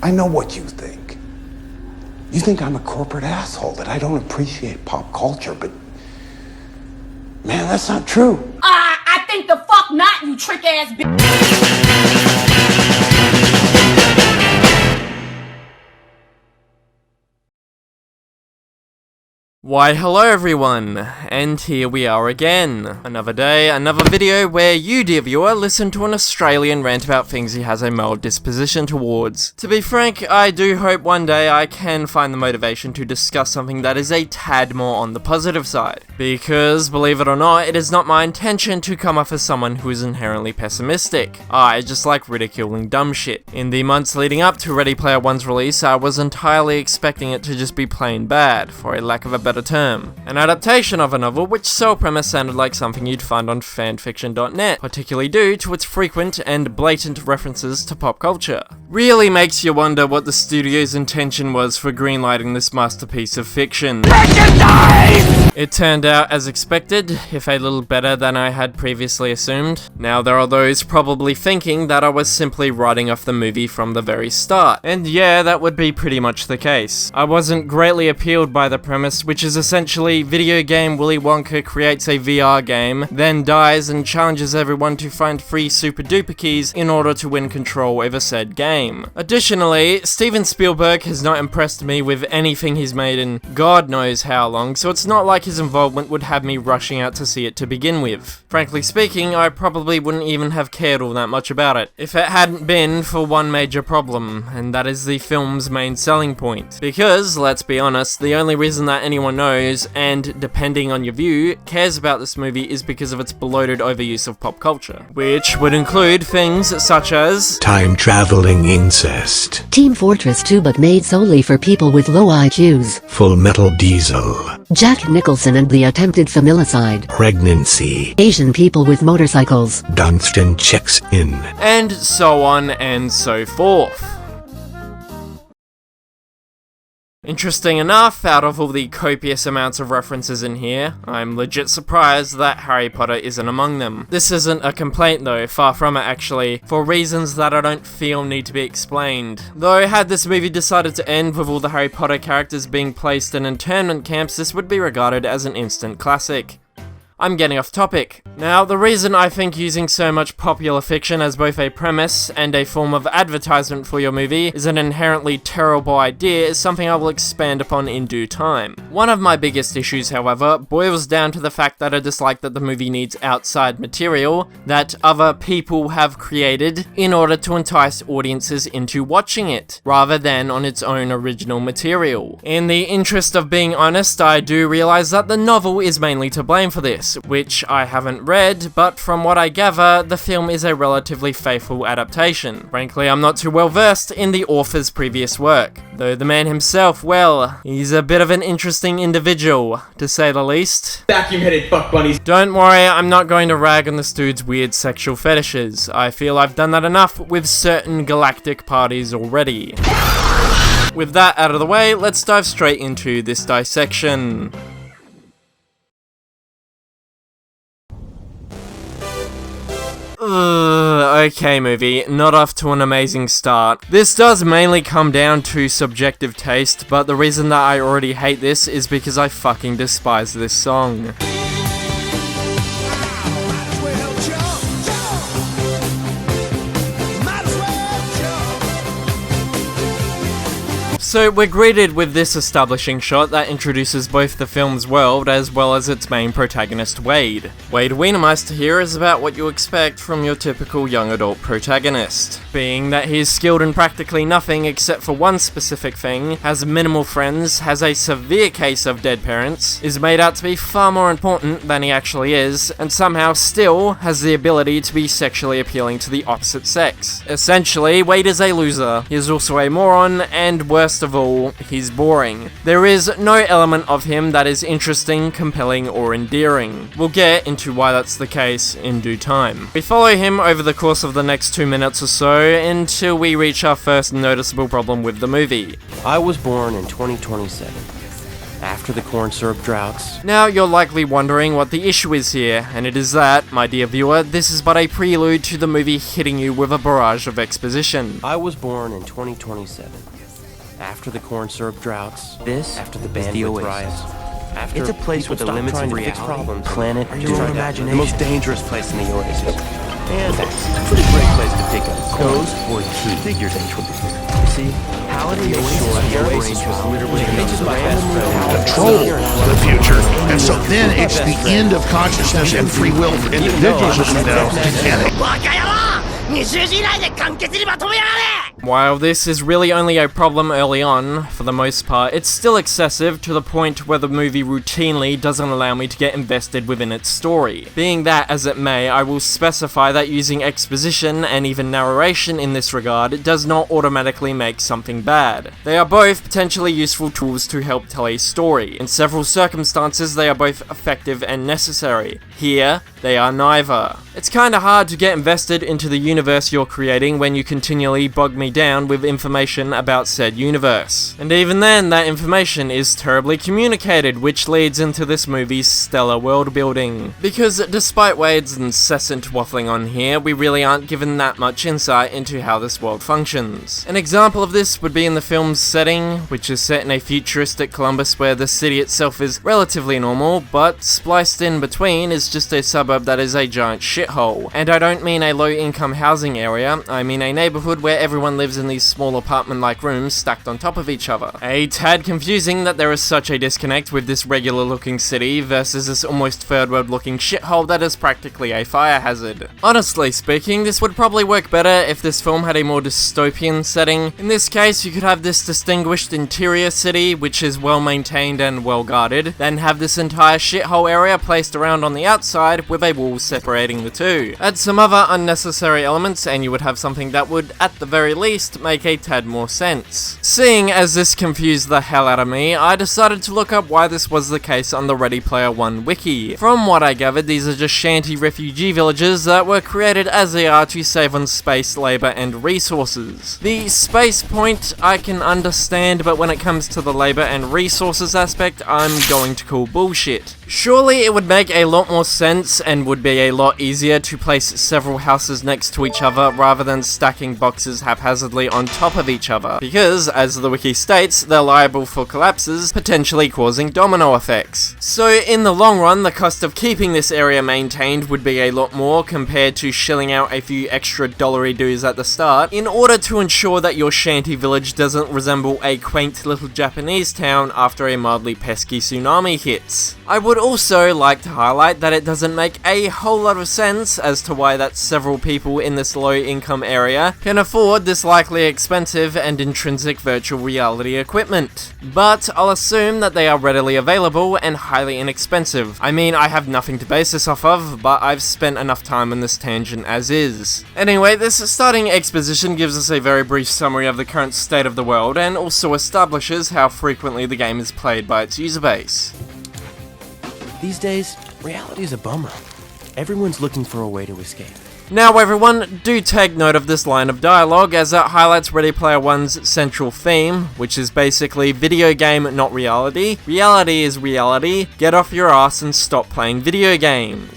I know what you think. You think I'm a corporate asshole, that I don't appreciate pop culture, but man, that's not true. I think the fuck not, you trick ass bitch. Why hello everyone, and here we are again. Another day, another video where you, dear viewer, listen to an Australian rant about things he has a mild disposition towards. To be frank, I do hope one day I can find the motivation to discuss something that is a tad more on the positive side. Because, believe it or not, it is not my intention to come off as someone who is inherently pessimistic. I just like ridiculing dumb shit. In the months leading up to Ready Player One's release, I was entirely expecting it to just be plain bad, for a lack of a better term. An adaptation of a novel which sole premise sounded like something you'd find on fanfiction.net, particularly due to its frequent and blatant references to pop culture. Really makes you wonder what the studio's intention was for greenlighting this masterpiece of fiction. It turned out as expected, if a little better than I had previously assumed. Now there are those probably thinking that I was simply writing off the movie from the very start, and yeah, that would be pretty much the case. I wasn't greatly appealed by the premise, which is essentially video game Willy Wonka creates a VR game, then dies and challenges everyone to find free super duper keys in order to win control over said game. Additionally, Steven Spielberg has not impressed me with anything he's made in God knows how long, so it's not like his involvement would have me rushing out to see it to begin with. Frankly speaking, I probably wouldn't even have cared all that much about it, if it hadn't been for one major problem, and that is the film's main selling point. Because, let's be honest, the only reason that anyone knows, and depending on your view, cares about this movie is because of its bloated overuse of pop culture, which would include things such as time-traveling incest, Team Fortress 2 but made solely for people with low IQs, Full Metal Diesel, Jack Nicholson and the attempted familicide, pregnancy, Asian people with motorcycles, Dunstan checks in, and so on and so forth. Interesting enough, out of all the copious amounts of references in here, I'm legit surprised that Harry Potter isn't among them. This isn't a complaint though, far from it actually, for reasons that I don't feel need to be explained. Though, had this movie decided to end with all the Harry Potter characters being placed in internment camps, this would be regarded as an instant classic. I'm getting off topic. Now, the reason I think using so much popular fiction as both a premise and a form of advertisement for your movie is an inherently terrible idea is something I will expand upon in due time. One of my biggest issues, however, boils down to the fact that I dislike that the movie needs outside material that other people have created in order to entice audiences into watching it, rather than on its own original material. In the interest of being honest, I do realize that the novel is mainly to blame for this, which I haven't read, but from what I gather, the film is a relatively faithful adaptation. Frankly, I'm not too well versed in the author's previous work, though the man himself, well, he's a bit of an interesting individual, to say the least. Vacuum-headed fuck bunnies. Don't worry, I'm not going to rag on this dude's weird sexual fetishes. I feel I've done that enough with certain galactic parties already. With that out of the way, let's dive straight into this dissection. Okay movie, not off to an amazing start. This does mainly come down to subjective taste, but the reason that I already hate this is because I fucking despise this song. So we're greeted with this establishing shot that introduces both the film's world as well as its main protagonist, Wade. Wade Wienermeister here is about what you expect from your typical young adult protagonist. Being that he is skilled in practically nothing except for one specific thing, has minimal friends, has a severe case of dead parents, is made out to be far more important than he actually is, and somehow still has the ability to be sexually appealing to the opposite sex. Essentially, Wade is a loser. He is also a moron, and worst of all, he's boring. There is no element of him that is interesting, compelling, or endearing. We'll get into why that's the case in due time. We follow him over the course of the next 2 minutes or so until we reach our first noticeable problem with the movie. I was born in 2027. After after the corn syrup droughts. Now, you're likely wondering what the issue is here, and it is that, my dear viewer, this is but a prelude to the movie hitting you with a barrage of exposition. I was born in 2027. After the corn syrup droughts, this After the is bandwidth riots. After It's a place with the people limits stop of trying to fix reality, problems, planet, and your try to- imagination. The most dangerous place in the Oasis. And it's a pretty great place to pick up those were key figures entry. You see, how it is the Oasis was literally just by control the future. And so then it's the end of consciousness and free will for individuals as we know. And While this is really only a problem early on, for the most part, it's still excessive to the point where the movie routinely doesn't allow me to get invested within its story. Being that as it may, I will specify that using exposition and even narration in this regard does not automatically make something bad. They are both potentially useful tools to help tell a story. In several circumstances, they are both effective and necessary. Here, they are neither. It's kinda hard to get invested into the universe you're creating when you continually bog me down with information about said universe. And even then, that information is terribly communicated, which leads into this movie's stellar world building. Because despite Wade's incessant waffling on here, we really aren't given that much insight into how this world functions. An example of this would be in the film's setting, which is set in a futuristic Columbus where the city itself is relatively normal, but spliced in between is just a suburb that is a giant shithole. And I don't mean a low-income housing area, I mean a neighborhood where everyone lives in these small apartment-like rooms stacked on top of each other. A tad confusing that there is such a disconnect with this regular-looking city versus this almost third-world-looking shithole that is practically a fire hazard. Honestly speaking, this would probably work better if this film had a more dystopian setting. In this case, you could have this distinguished interior city, which is well-maintained and well-guarded, then have this entire shithole area placed around on the outside with a wall separating the two. Add some other unnecessary elements and you would have something that would, at the very least, make a tad more sense. Seeing as this confused the hell out of me, I decided to look up why this was the case on the Ready Player One wiki. From what I gathered, these are just shanty refugee villages that were created as they are to save on space, labor, and resources. The space point I can understand, but when it comes to the labor and resources aspect, I'm going to call bullshit. Surely it would make a lot more sense and would be a lot easier to place several houses next to each other rather than stacking boxes haphazardly on top of each other, because, as the wiki states, they're liable for collapses, potentially causing domino effects. So in the long run, the cost of keeping this area maintained would be a lot more compared to shelling out a few extra dollary dues at the start in order to ensure that your shanty village doesn't resemble a quaint little Japanese town after a mildly pesky tsunami hits. I would also like to highlight that it doesn't make a whole lot of sense as to why that several people in this low income area can afford this likely expensive and intrinsic virtual reality equipment. But I'll assume that they are readily available and highly inexpensive. I mean, I have nothing to base this off of, but I've spent enough time on this tangent as is. Anyway, this starting exposition gives us a very brief summary of the current state of the world and also establishes how frequently the game is played by its user base. These days, reality is a bummer. Everyone's looking for a way to escape. Now everyone, do take note of this line of dialogue as it highlights Ready Player One's central theme, which is basically video game, not reality. Reality is reality. Get off your ass and stop playing video games.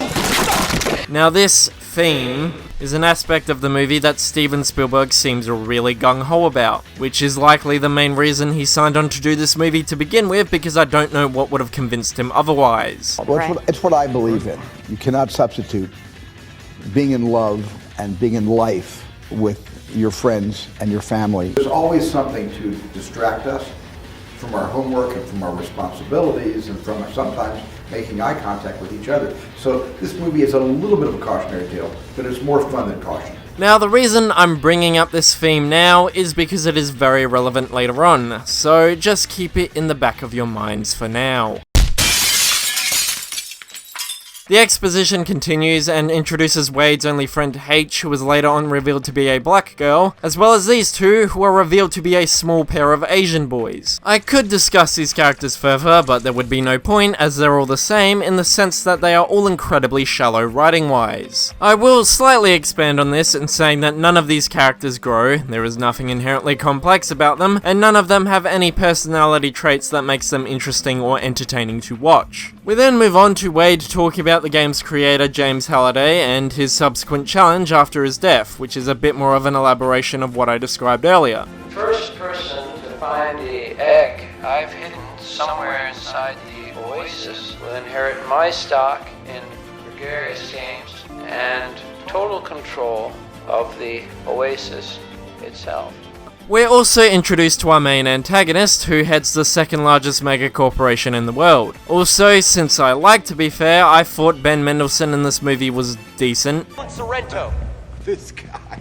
Now this theme is an aspect of the movie that Steven Spielberg seems really gung-ho about, which is likely the main reason he signed on to do this movie to begin with, because I don't know what would have convinced him otherwise. Well, it's what I believe in. You cannot substitute being in love and being in life with your friends and your family. There's always something to distract us from our homework and from our responsibilities and from sometimes making eye contact with each other. So this movie is a little bit of a cautionary tale, but it's more fun than caution. Now, the reason I'm bringing up this theme now is because it is very relevant later on, so just keep it in the back of your minds for now. The exposition continues and introduces Wade's only friend H, who was later on revealed to be a black girl, as well as these two, who are revealed to be a small pair of Asian boys. I could discuss these characters further, but there would be no point, as they're all the same in the sense that they are all incredibly shallow writing-wise. I will slightly expand on this in saying that none of these characters grow, there is nothing inherently complex about them, and none of them have any personality traits that makes them interesting or entertaining to watch. We then move on to Wade talking about the game's creator James Halliday and his subsequent challenge after his death, which is a bit more of an elaboration of what I described earlier. First person to find the egg I've hidden somewhere inside the oasis will inherit my stock in gregarious games and total control of the oasis itself. We're also introduced to our main antagonist, who heads the second largest mega corporation in the world. Also, since I like to be fair, I thought Ben Mendelsohn in this movie was decent. Sorrento. This guy.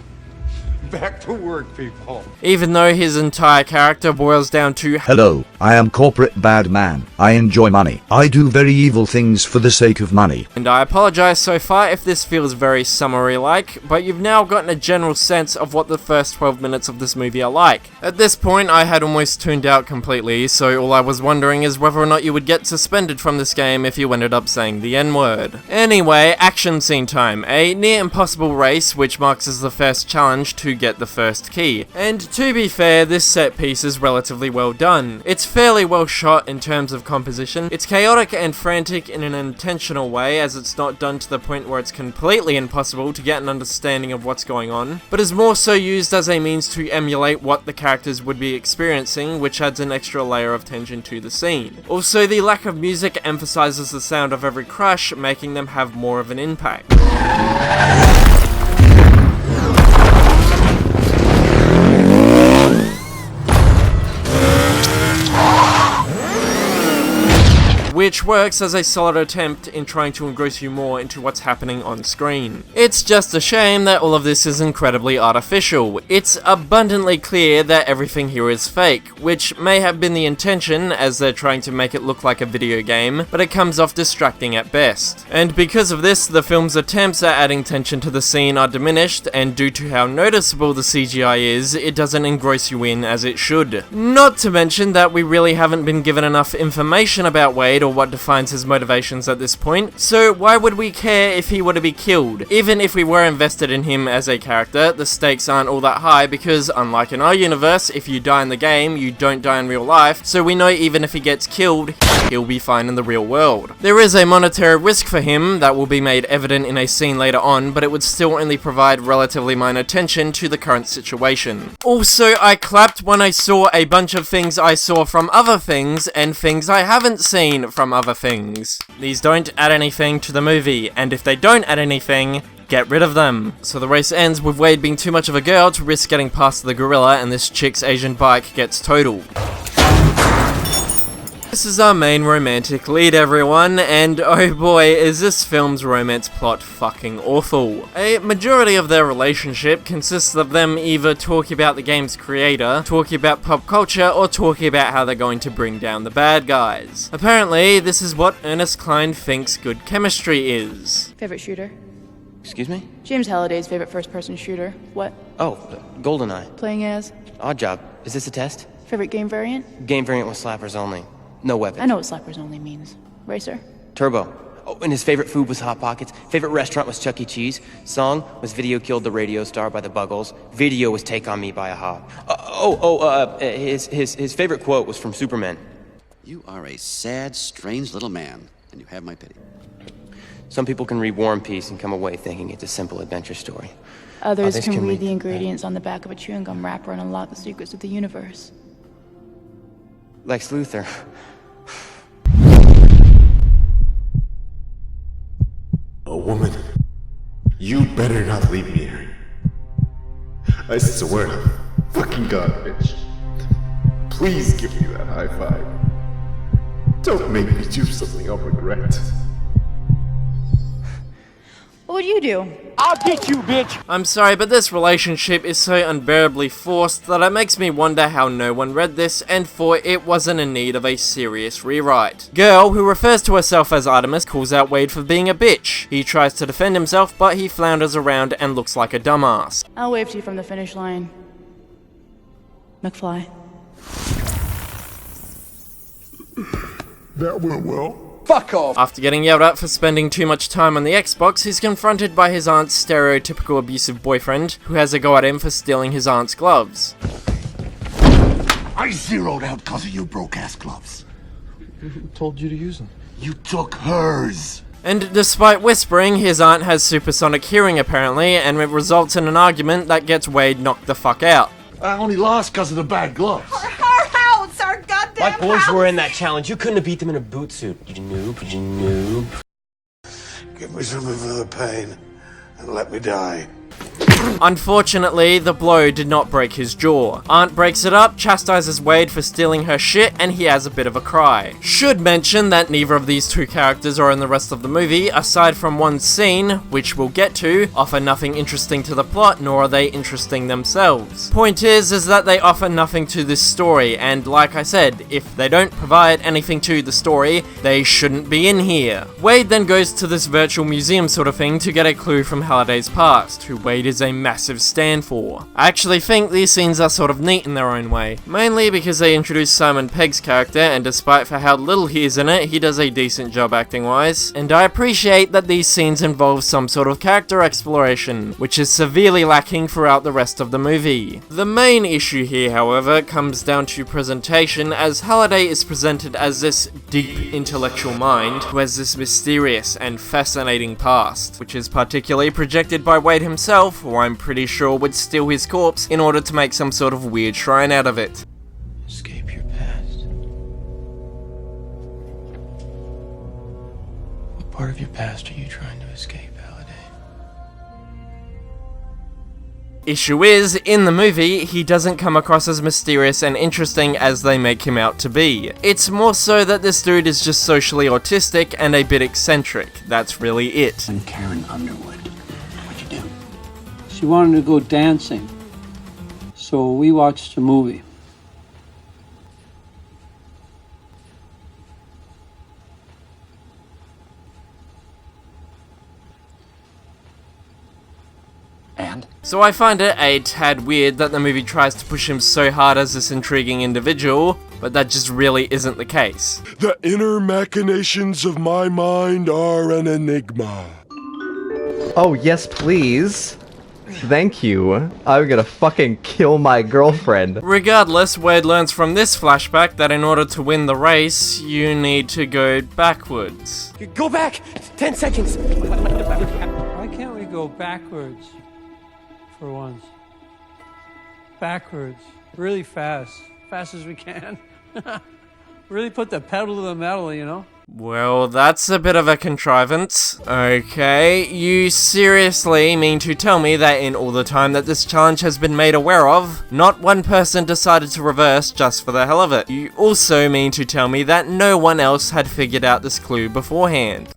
Back to work, people. Even though his entire character boils down to hello, I am corporate bad man. I enjoy money. I do very evil things for the sake of money. And I apologize so far if this feels very summary-like, but you've now gotten a general sense of what the first 12 minutes of this movie are like. At this point, I had almost tuned out completely, so all I was wondering is whether or not you would get suspended from this game if you ended up saying the N-word. Anyway, action scene time. A near impossible race, which marks as the first challenge to get the first key. And to be fair, this set piece is relatively well done. It's fairly well shot in terms of composition. It's chaotic and frantic in an intentional way, as it's not done to the point where it's completely impossible to get an understanding of what's going on, but is more so used as a means to emulate what the characters would be experiencing, which adds an extra layer of tension to the scene. Also, the lack of music emphasizes the sound of every crash, making them have more of an impact. Which works as a solid attempt in trying to engross you more into what's happening on screen. It's just a shame that all of this is incredibly artificial. It's abundantly clear that everything here is fake, which may have been the intention as they're trying to make it look like a video game, but it comes off distracting at best. And because of this, the film's attempts at adding tension to the scene are diminished, and due to how noticeable the CGI is, it doesn't engross you in as it should. Not to mention that we really haven't been given enough information about Wade or what defines his motivations at this point, so why would we care if he were to be killed? Even if we were invested in him as a character, the stakes aren't all that high because, unlike in our universe, if you die in the game, you don't die in real life, so we know even if he gets killed, he'll be fine in the real world. There is a monetary risk for him that will be made evident in a scene later on, but it would still only provide relatively minor tension to the current situation. Also, I clapped when I saw a bunch of things I saw from other things, and things I haven't seen from other things. These don't add anything to the movie, and if they don't add anything, get rid of them. So the race ends with Wade being too much of a girl to risk getting past the gorilla, and this chick's Asian bike gets totaled. This is our main romantic lead, everyone, and oh boy, is this film's romance plot fucking awful. A majority of their relationship consists of them either talking about the game's creator, talking about pop culture, or talking about how they're going to bring down the bad guys. Apparently, this is what Ernest Cline thinks good chemistry is. Favorite shooter? Excuse me? James Halliday's favorite first-person shooter. What? Oh, GoldenEye. Playing as? Odd Job. Is this a test? Favorite game variant? Game variant with slappers only. No weapons. I know what slappers only means. Racer? Turbo. Oh, and his favorite food was Hot Pockets. Favorite restaurant was Chuck E. Cheese. Song was Video Killed the Radio Star by the Buggles. Video was Take On Me by a Hop. His favorite quote was from Superman. You are a sad, strange little man, and you have my pity. Some people can read War and Peace and come away thinking it's a simple adventure story. Others can read the ingredients on the back of a chewing gum wrapper and unlock the secrets of the universe. Lex Luthor. A woman, you better not leave me here. I swear to fucking God, bitch. Please give me that high five. Don't make me do something I'll regret. What would you do? I'll get you, bitch! I'm sorry, but this relationship is so unbearably forced that it makes me wonder how no one read this and thought it wasn't in need of a serious rewrite. Girl, who refers to herself as Artemis, calls out Wade for being a bitch. He tries to defend himself, but he flounders around and looks like a dumbass. I'll wave to you from the finish line. McFly. That went well. Fuck off! After getting yelled at for spending too much time on the Xbox, he's confronted by his aunt's stereotypical abusive boyfriend, who has a go at him for stealing his aunt's gloves. I zeroed out because of you broke-ass gloves. Who told you to use them? You took hers. And despite whispering, his aunt has supersonic hearing apparently, and it results in an argument that gets Wade knocked the fuck out. I only lost because of the bad gloves. Our house, our goddamn My boys house. were in that challenge. You couldn't have beat them in a boot suit. You noob. Give me something for the pain and let me die. Unfortunately, the blow did not break his jaw. Aunt breaks it up, chastises Wade for stealing her shit, and he has a bit of a cry. Should mention that neither of these two characters are in the rest of the movie, aside from one scene, which we'll get to, offer nothing interesting to the plot, nor are they interesting themselves. Point is that they offer nothing to this story, and like I said, if they don't provide anything to the story, they shouldn't be in here. Wade then goes to this virtual museum sort of thing to get a clue from Halliday's past, who Wade is a massive stand for. I actually think these scenes are sort of neat in their own way, mainly because they introduce Simon Pegg's character, and despite for how little he is in it, he does a decent job acting wise, and I appreciate that these scenes involve some sort of character exploration, which is severely lacking throughout the rest of the movie. The main issue here, however, comes down to presentation, as Halliday is presented as this deep intellectual mind who has this mysterious and fascinating past, which is particularly projected by Wade himself, who I'm pretty sure would steal his corpse in order to make some sort of weird shrine out of it. Escape your past. What part of your past are you trying to escape, Halliday? Issue is, in the movie, he doesn't come across as mysterious and interesting as they make him out to be. It's more so that this dude is just socially autistic and a bit eccentric. That's really it. And Karen Underwood. What'd you do? She wanted to go dancing, so we watched a movie. And? So I find it a tad weird that the movie tries to push him so hard as this intriguing individual, but that just really isn't the case. The inner machinations of my mind are an enigma. Oh, yes, please. Thank you. I'm gonna fucking kill my girlfriend. Regardless, Wade learns from this flashback that in order to win the race, you need to go backwards. Go back! 10 seconds! Why can't we go backwards for once? Backwards. Really fast. Fast as we can. Really put the pedal to the metal, you know? Well, that's a bit of a contrivance. Okay, you seriously mean to tell me that in all the time that this challenge has been made aware of, not one person decided to reverse just for the hell of it? You also mean to tell me that no one else had figured out this clue beforehand?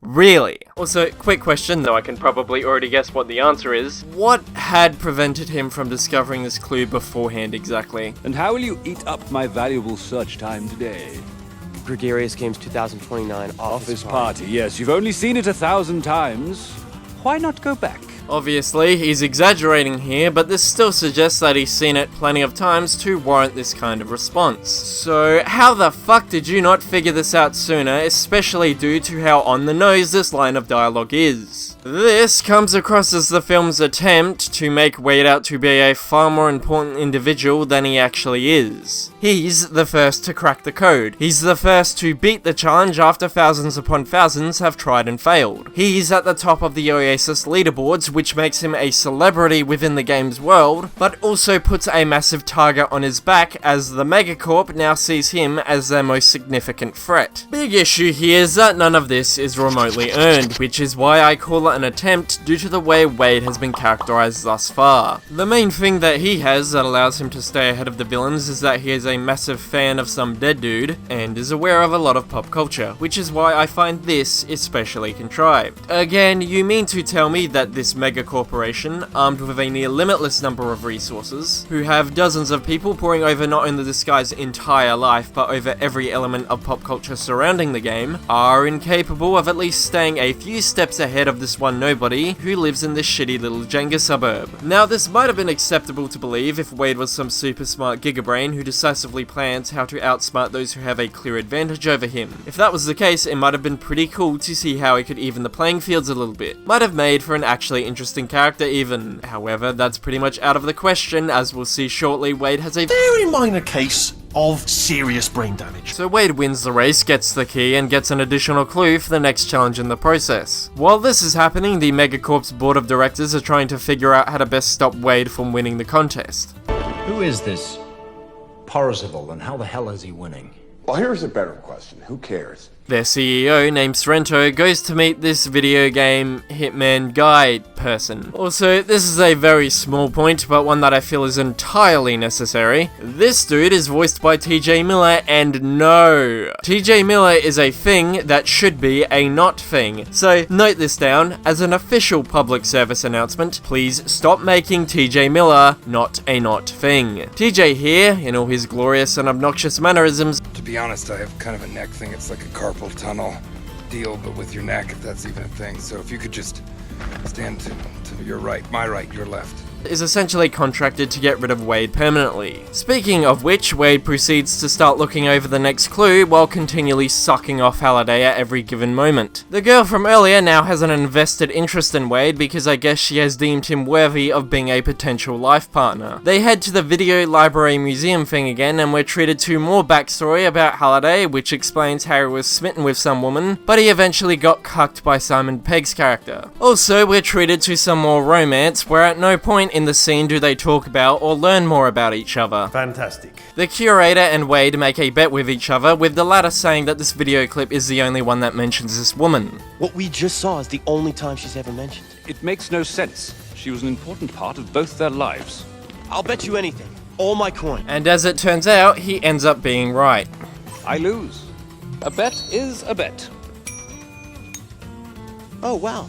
Really? Also, quick question, though I can probably already guess what the answer is. What had prevented him from discovering this clue beforehand exactly? And how will you eat up my valuable search time today? Gregarious Games 2029 Office party, yes. You've only seen it 1,000 times. Why not go back? Obviously, he's exaggerating here, but this still suggests that he's seen it plenty of times to warrant this kind of response. So, how the fuck did you not figure this out sooner, especially due to how on the nose this line of dialogue is? This comes across as the film's attempt to make Wade out to be a far more important individual than he actually is. He's the first to crack the code. He's the first to beat the challenge after thousands upon thousands have tried and failed. He's at the top of the Oasis leaderboards which makes him a celebrity within the game's world, but also puts a massive target on his back as the Megacorp now sees him as their most significant threat. Big issue here is that none of this is remotely earned, which is why I call it an attempt due to the way Wade has been characterized thus far. The main thing that he has that allows him to stay ahead of the villains is that he is a massive fan of some dead dude, and is aware of a lot of pop culture, which is why I find this especially contrived. Again, you mean to tell me that this mega corporation, armed with a near limitless number of resources, who have dozens of people poring over not only this guy's entire life, but over every element of pop culture surrounding the game, are incapable of at least staying a few steps ahead of this one nobody who lives in this shitty little Jenga suburb. Now, this might have been acceptable to believe if Wade was some super smart gigabrain who decisively plans how to outsmart those who have a clear advantage over him. If that was the case, it might have been pretty cool to see how he could even the playing fields a little bit. Might have made for an actually interesting character even. However, that's pretty much out of the question, as we'll see shortly. Wade has a very minor case of serious brain damage. So Wade wins the race, gets the key, and gets an additional clue for the next challenge in the process. While this is happening, the Megacorp's board of directors are trying to figure out how to best stop Wade from winning the contest. Who is this Parzival, and how the hell is he winning? Well, here's a better question. Who cares? Their CEO, named Sorrento, goes to meet this video game hitman guy person. Also, this is a very small point, but one that I feel is entirely necessary. This dude is voiced by TJ Miller, and no, TJ Miller is a thing that should be a not thing. So note this down as an official public service announcement. Please stop making TJ Miller not a not thing. TJ here, in all his glorious and obnoxious mannerisms. To be honest, I have kind of a neck thing. It's like a carpal tunnel deal, but with your neck, if that's even a thing. So if you could just stand to your right, my right, your left. Is essentially contracted to get rid of Wade permanently. Speaking of which, Wade proceeds to start looking over the next clue while continually sucking off Halliday at every given moment. The girl from earlier now has an invested interest in Wade because I guess she has deemed him worthy of being a potential life partner. They head to the video library museum thing again, and we're treated to more backstory about Halliday, which explains how he was smitten with some woman, but he eventually got cucked by Simon Pegg's character. Also, we're treated to some more romance, where at no point in the scene do they talk about or learn more about each other. Fantastic. The curator and Wade make a bet with each other, with the latter saying that this video clip is the only one that mentions this woman. What we just saw is the only time she's ever mentioned. It makes no sense. She was an important part of both their lives. I'll bet you anything. All my coin. And as it turns out, he ends up being right. I lose. A bet is a bet. Oh, wow.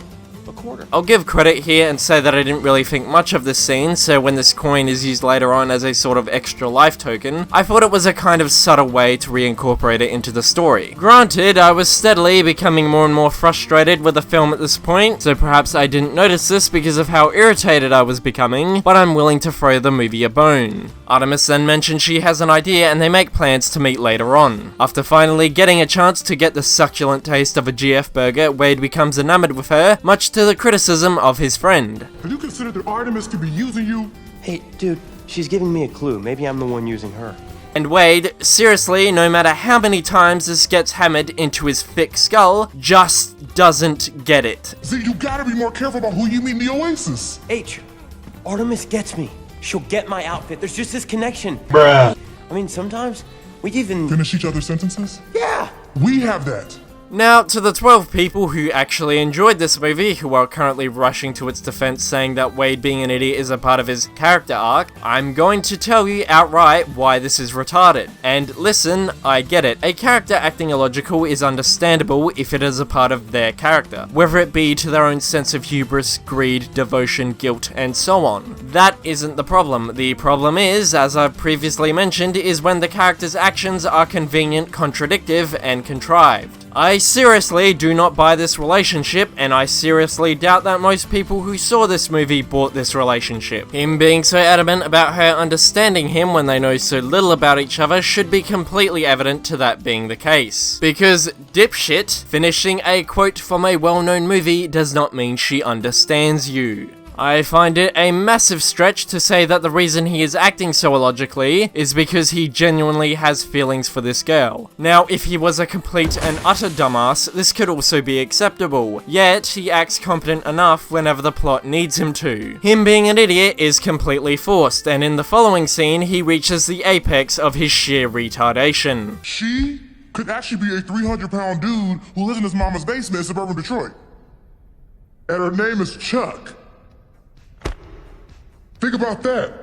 A quarter. I'll give credit here and say that I didn't really think much of this scene, so when this coin is used later on as a sort of extra life token, I thought it was a kind of subtle way to reincorporate it into the story. Granted, I was steadily becoming more and more frustrated with the film at this point, so perhaps I didn't notice this because of how irritated I was becoming, but I'm willing to throw the movie a bone. Artemis then mentions she has an idea and they make plans to meet later on. After finally getting a chance to get the succulent taste of a GF burger, Wade becomes enamored with her, much to the criticism of his friend. Have you considered that Artemis could be using you? Hey, dude, she's giving me a clue. Maybe I'm the one using her. And Wade, seriously, no matter how many times this gets hammered into his thick skull, just doesn't get it. See, you gotta be more careful about who you meet in the Oasis. H, Artemis gets me. She'll get my outfit. There's just this connection. Bruh. I mean, sometimes we even... Finish each other's sentences? Yeah! We have that. Now, to the 12 people who actually enjoyed this movie, who are currently rushing to its defense saying that Wade being an idiot is a part of his character arc, I'm going to tell you outright why this is retarded. And listen, I get it. A character acting illogical is understandable if it is a part of their character, whether it be to their own sense of hubris, greed, devotion, guilt, and so on. That isn't the problem. The problem is, as I've previously mentioned, is when the character's actions are convenient, contradictive, and contrived. I seriously do not buy this relationship, and I seriously doubt that most people who saw this movie bought this relationship. Him being so adamant about her understanding him when they know so little about each other should be completely evident to that being the case. Because, dipshit, finishing a quote from a well-known movie does not mean she understands you. I find it a massive stretch to say that the reason he is acting so illogically is because he genuinely has feelings for this girl. Now, if he was a complete and utter dumbass, this could also be acceptable, yet he acts competent enough whenever the plot needs him to. Him being an idiot is completely forced, and in the following scene, he reaches the apex of his sheer retardation. She could actually be a 300-pound dude who lives in his mama's basement in suburban Detroit. And her name is Chuck. Think about that.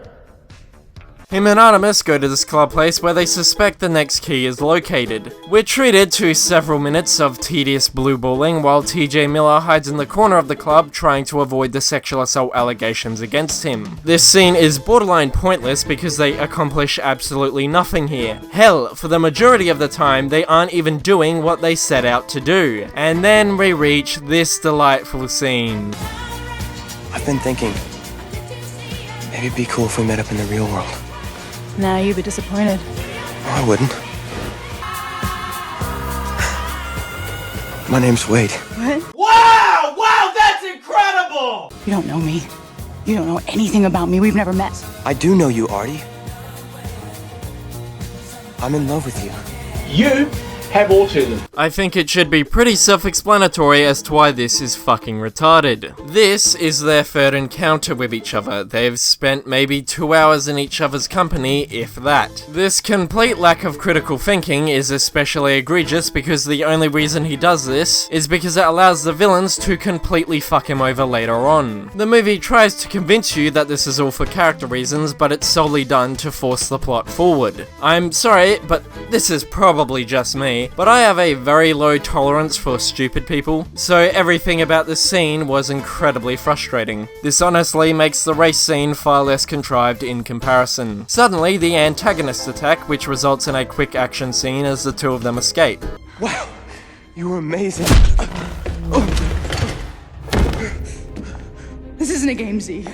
Him and Artemis go to this club place where they suspect the next key is located. We're treated to several minutes of tedious blue balling while TJ Miller hides in the corner of the club trying to avoid the sexual assault allegations against him. This scene is borderline pointless because they accomplish absolutely nothing here. Hell, for the majority of the time they aren't even doing what they set out to do. And then we reach this delightful scene. I've been thinking, maybe it'd be cool if we met up in the real world. Nah, you'd be disappointed. No, I wouldn't. My name's Wade. What? Wow! Wow, that's incredible! You don't know me. You don't know anything about me. We've never met. I do know you, Artie. I'm in love with you. You have autism. I think it should be pretty self-explanatory as to why this is fucking retarded. This is their third encounter with each other. They've spent maybe 2 hours in each other's company, if that. This complete lack of critical thinking is especially egregious because the only reason he does this is because it allows the villains to completely fuck him over later on. The movie tries to convince you that this is all for character reasons, but it's solely done to force the plot forward. I'm sorry, but this is probably just me, but I have a very low tolerance for stupid people, so everything about this scene was incredibly frustrating. This honestly makes the race scene far less contrived in comparison. Suddenly, the antagonists attack, which results in a quick action scene as the two of them escape. Wow, you were amazing. This isn't a game, Z.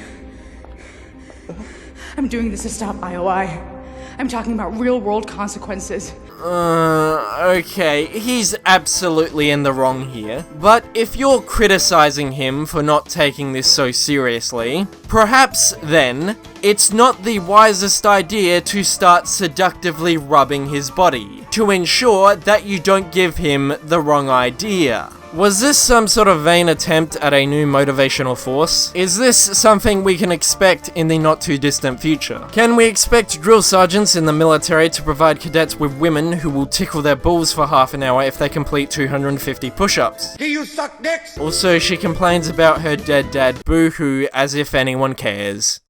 I'm doing this to stop IOI. I'm talking about real-world consequences. Okay, he's absolutely in the wrong here. But if you're criticizing him for not taking this so seriously, perhaps then, it's not the wisest idea to start seductively rubbing his body, to ensure that you don't give him the wrong idea. Was this some sort of vain attempt at a new motivational force? Is this something we can expect in the not too distant future? Can we expect drill sergeants in the military to provide cadets with women who will tickle their balls for half an hour if they complete 250 push-ups? Do you suck dicks? Also, she complains about her dead dad, boo-hoo, as if anyone cares.